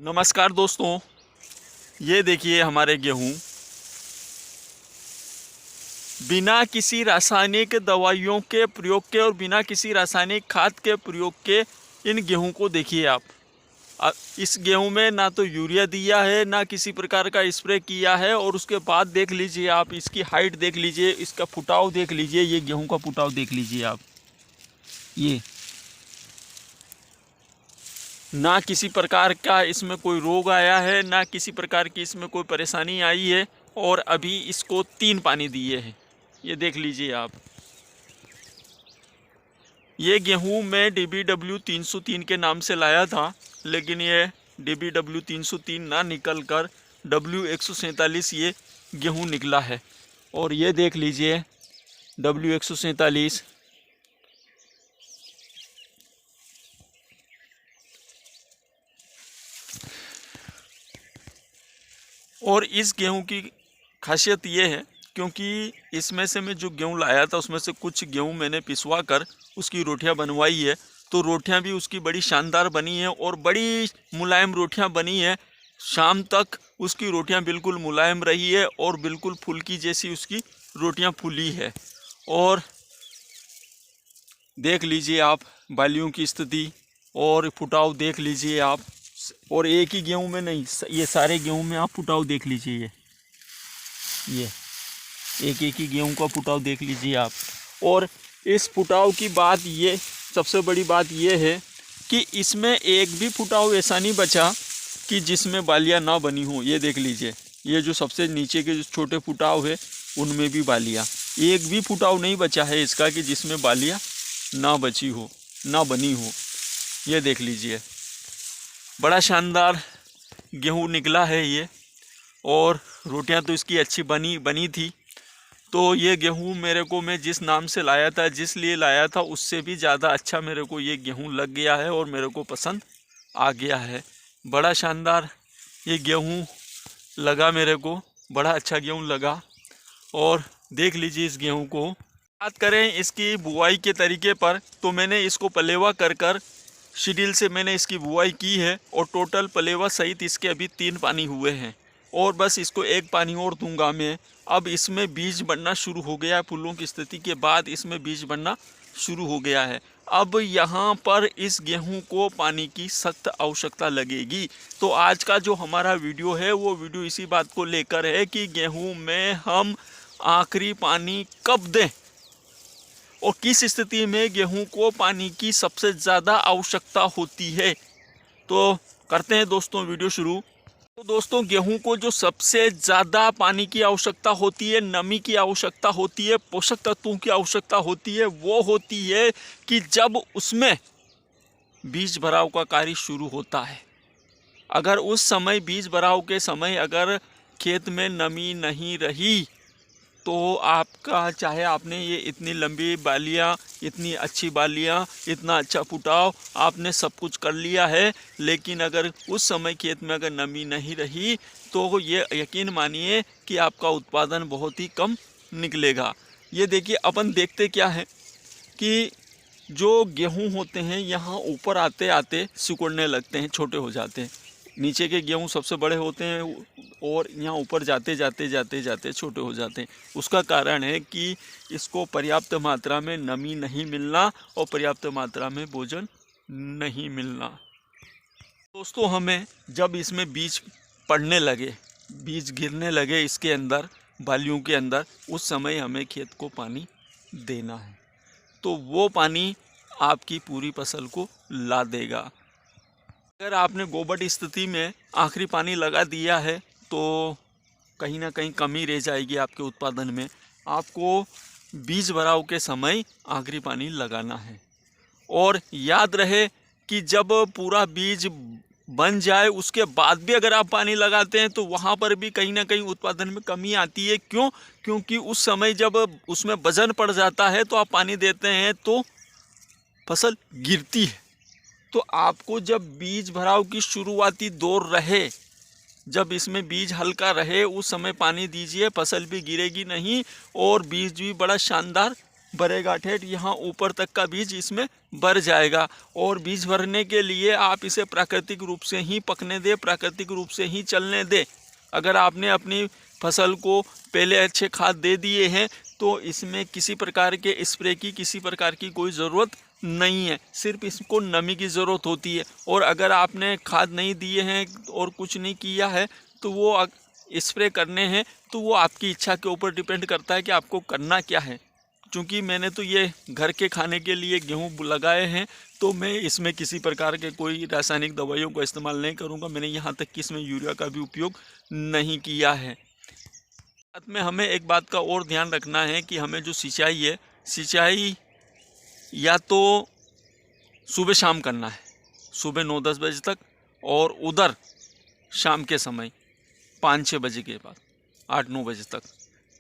नमस्कार दोस्तों, ये देखिए हमारे गेहूं बिना किसी रासायनिक दवाइयों के प्रयोग के और बिना किसी रासायनिक खाद के प्रयोग के इन गेहूं को देखिए आप। इस गेहूं में ना तो यूरिया दिया है ना किसी प्रकार का स्प्रे किया है। और उसके बाद देख लीजिए आप, इसकी हाइट देख लीजिए, इसका फुटाव देख लीजिए, ये गेहूं का फुटाव देख लीजिए आप। ये ना किसी प्रकार का इसमें कोई रोग आया है, ना किसी प्रकार की इसमें कोई परेशानी आई है। और अभी इसको 3 पानी दिए हैं, ये देख लीजिए आप। ये गेहूं मैं DBW 303 के नाम से लाया था, लेकिन ये DBW 303 ना निकल कर W147 ये गेहूं निकला है। और ये देख लीजिए W147। और इस गेहूं की खासियत ये है, क्योंकि इसमें से मैं जो गेहूं लाया था उसमें से कुछ गेहूं मैंने पिसवा कर उसकी रोटियां बनवाई है। तो रोटियां भी उसकी बड़ी शानदार बनी है और बड़ी मुलायम रोटियां बनी है। शाम तक उसकी रोटियां बिल्कुल मुलायम रही है और बिल्कुल फुल्की जैसी उसकी रोटियां फूली है। और देख लीजिए आप बालियों की स्थिति और फुटाव देख लीजिए आप। और एक ही गेहूं में नहीं, ये सारे गेहूं में आप फुटाव देख लीजिए। ये एक एक ही गेहूं का फुटाव देख लीजिए आप। और इस फुटाव की बात, ये सबसे बड़ी बात ये है कि इसमें एक भी फुटाव ऐसा नहीं बचा कि जिसमें बालियां ना बनी हो। ये देख लीजिए, ये जो सबसे नीचे के जो छोटे फुटाव है उनमें भी बालियां, एक भी फुटाव नहीं बचा है इसका कि जिसमें बालियां ना बची हो, ना बनी हो। ये देख लीजिए, बड़ा शानदार गेहूं निकला है ये। और रोटियां तो इसकी अच्छी बनी थी। तो ये गेहूं मेरे को, मैं जिस नाम से लाया था, जिस लिए लाया था, उससे भी ज़्यादा अच्छा मेरे को ये गेहूं लग गया है और मेरे को पसंद आ गया है। बड़ा शानदार ये गेहूं लगा मेरे को, बड़ा अच्छा गेहूं लगा। और देख लीजिए इस गेहूं को। बात करें इसकी बुआई के तरीके पर, तो मैंने इसको पलेवा कर शिडिल से मैंने इसकी बुआई की है। और टोटल पलेवा सहित इसके अभी 3 पानी हुए हैं और बस इसको 1 पानी और दूंगा मैं। अब इसमें बीज बनना शुरू हो गया है, फूलों की स्थिति के बाद इसमें बीज बनना शुरू हो गया है। अब यहाँ पर इस गेहूं को पानी की सख्त आवश्यकता लगेगी। तो आज का जो हमारा वीडियो है वो वीडियो इसी बात को लेकर है कि गेहूं में हम आखिरी पानी कब दें और किस स्थिति में गेहूं को पानी की सबसे ज़्यादा आवश्यकता होती है। तो करते हैं दोस्तों वीडियो शुरू। तो दोस्तों, गेहूं को जो सबसे ज़्यादा पानी की आवश्यकता होती है, नमी की आवश्यकता होती है, पोषक तत्वों की आवश्यकता होती है, वो होती है कि जब उसमें बीज भराव का कार्य शुरू होता है। अगर उस समय बीज भराव के समय अगर खेत में नमी नहीं रही तो आपका, चाहे आपने ये इतनी लंबी बालियाँ, इतनी अच्छी बालियाँ, इतना अच्छा फुटाव, आपने सब कुछ कर लिया है, लेकिन अगर उस समय खेत में अगर नमी नहीं रही तो ये यकीन मानिए कि आपका उत्पादन बहुत ही कम निकलेगा। ये देखिए, अपन देखते क्या है कि जो गेहूं होते हैं यहाँ ऊपर आते आते सिकुड़ने लगते हैं, छोटे हो जाते हैं। नीचे के गेहूं सबसे बड़े होते हैं और यहाँ ऊपर जाते जाते छोटे हो जाते हैं। उसका कारण है कि इसको पर्याप्त मात्रा में नमी नहीं मिलना और पर्याप्त मात्रा में भोजन नहीं मिलना। दोस्तों, हमें जब इसमें बीज पड़ने लगे, बीज गिरने लगे इसके अंदर, बालियों के अंदर, उस समय हमें खेत को पानी देना है। तो वो पानी आपकी पूरी फसल को ला देगा। अगर आपने गोबर स्थिति में आखिरी पानी लगा दिया है तो कहीं ना कहीं कमी रह जाएगी आपके उत्पादन में। आपको बीज भराव के समय आखिरी पानी लगाना है। और याद रहे कि जब पूरा बीज बन जाए उसके बाद भी अगर आप पानी लगाते हैं तो वहाँ पर भी कहीं ना कहीं उत्पादन में कमी आती है। क्यों? क्योंकि उस समय जब उसमें वजन पड़ जाता है तो आप पानी देते हैं तो फसल गिरती है। तो आपको जब बीज भराव की शुरुआती दौर रहे, जब इसमें बीज हल्का रहे, उस समय पानी दीजिए। फसल भी गिरेगी नहीं और बीज भी बड़ा शानदार भरेगा, ठेठ यहाँ ऊपर तक का बीज इसमें भर जाएगा। और बीज भरने के लिए आप इसे प्राकृतिक रूप से ही पकने दें, प्राकृतिक रूप से ही चलने दें। अगर आपने अपनी फसल को पहले अच्छे खाद दे दिए हैं तो इसमें किसी प्रकार के स्प्रे की, किसी प्रकार की कोई ज़रूरत नहीं है, सिर्फ इसको नमी की ज़रूरत होती है। और अगर आपने खाद नहीं दिए हैं और कुछ नहीं किया है तो वो स्प्रे करने हैं तो वो आपकी इच्छा के ऊपर डिपेंड करता है कि आपको करना क्या है। क्योंकि मैंने तो ये घर के खाने के लिए गेहूँ लगाए हैं तो मैं इसमें किसी प्रकार के कोई रासायनिक दवाइयों का इस्तेमाल नहीं करूँगा। मैंने यहाँ तक कि इसमें यूरिया का भी उपयोग नहीं किया है। साथ में हमें एक बात का और ध्यान रखना है कि हमें जो सिंचाई है, सिंचाई या तो सुबह शाम करना है, सुबह 9-10 बजे तक, और उधर शाम के समय 5-6 बजे के बाद 8-9 बजे तक,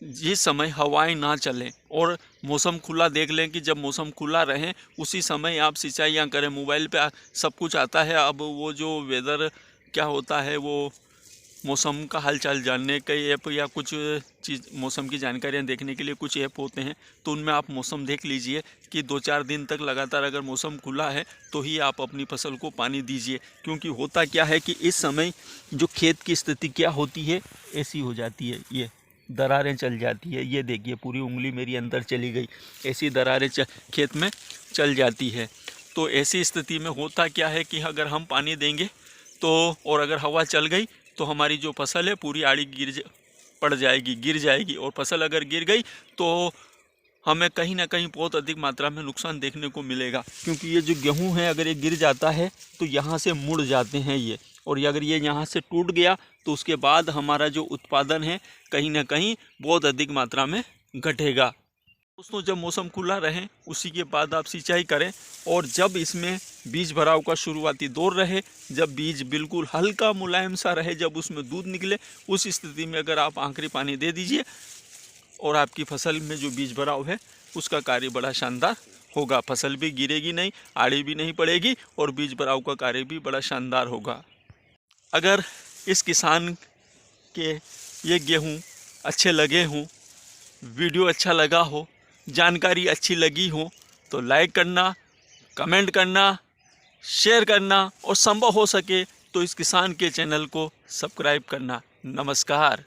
जिस समय हवाएं ना चलें और मौसम खुला देख लें कि जब मौसम खुला रहे उसी समय आप सिंचाइयाँ करें। मोबाइल पे सब कुछ आता है। अब वो जो वेदर क्या होता है, वो मौसम का हालचाल जानने का ऐप या कुछ चीज़ मौसम की जानकारियाँ देखने के लिए कुछ ऐप होते हैं, तो उनमें आप मौसम देख लीजिए कि 2-4 दिन तक लगातार अगर मौसम खुला है तो ही आप अपनी फसल को पानी दीजिए। क्योंकि होता क्या है कि इस समय जो खेत की स्थिति क्या होती है, ऐसी हो जाती है, ये दरारें चल जाती है। ये देखिए पूरी उंगली मेरी अंदर चली गई, ऐसी दरारें खेत में चल जाती है। तो ऐसी स्थिति में होता क्या है कि अगर हम पानी देंगे तो, और अगर हवा चल गई तो हमारी जो फसल है पूरी आड़ी गिर जाएगी। और फसल अगर गिर गई तो हमें कहीं ना कहीं बहुत अधिक मात्रा में नुकसान देखने को मिलेगा। क्योंकि ये जो गेहूं है अगर ये गिर जाता है तो यहाँ से मुड़ जाते हैं ये, और ये अगर ये यहाँ से टूट गया तो उसके बाद हमारा जो उत्पादन है कहीं ना कहीं बहुत अधिक मात्रा में घटेगा। दोस्तों, जब मौसम खुला रहे उसी के बाद आप सिंचाई करें। और जब इसमें बीज भराव का शुरुआती दौर रहे, जब बीज बिल्कुल हल्का मुलायम सा रहे, जब उसमें दूध निकले, उस स्थिति में अगर आप आखिरी पानी दे दीजिए और आपकी फसल में जो बीज भराव है उसका कार्य बड़ा शानदार होगा। फसल भी गिरेगी नहीं, आड़ी भी नहीं पड़ेगी और बीज भराव का कार्य भी बड़ा शानदार होगा। अगर इस किसान के ये गेहूँ अच्छे लगे हों, वीडियो अच्छा लगा हो, जानकारी अच्छी लगी हो तो लाइक करना, कमेंट करना, शेयर करना और संभव हो सके तो इस किसान के चैनल को सब्सक्राइब करना। नमस्कार।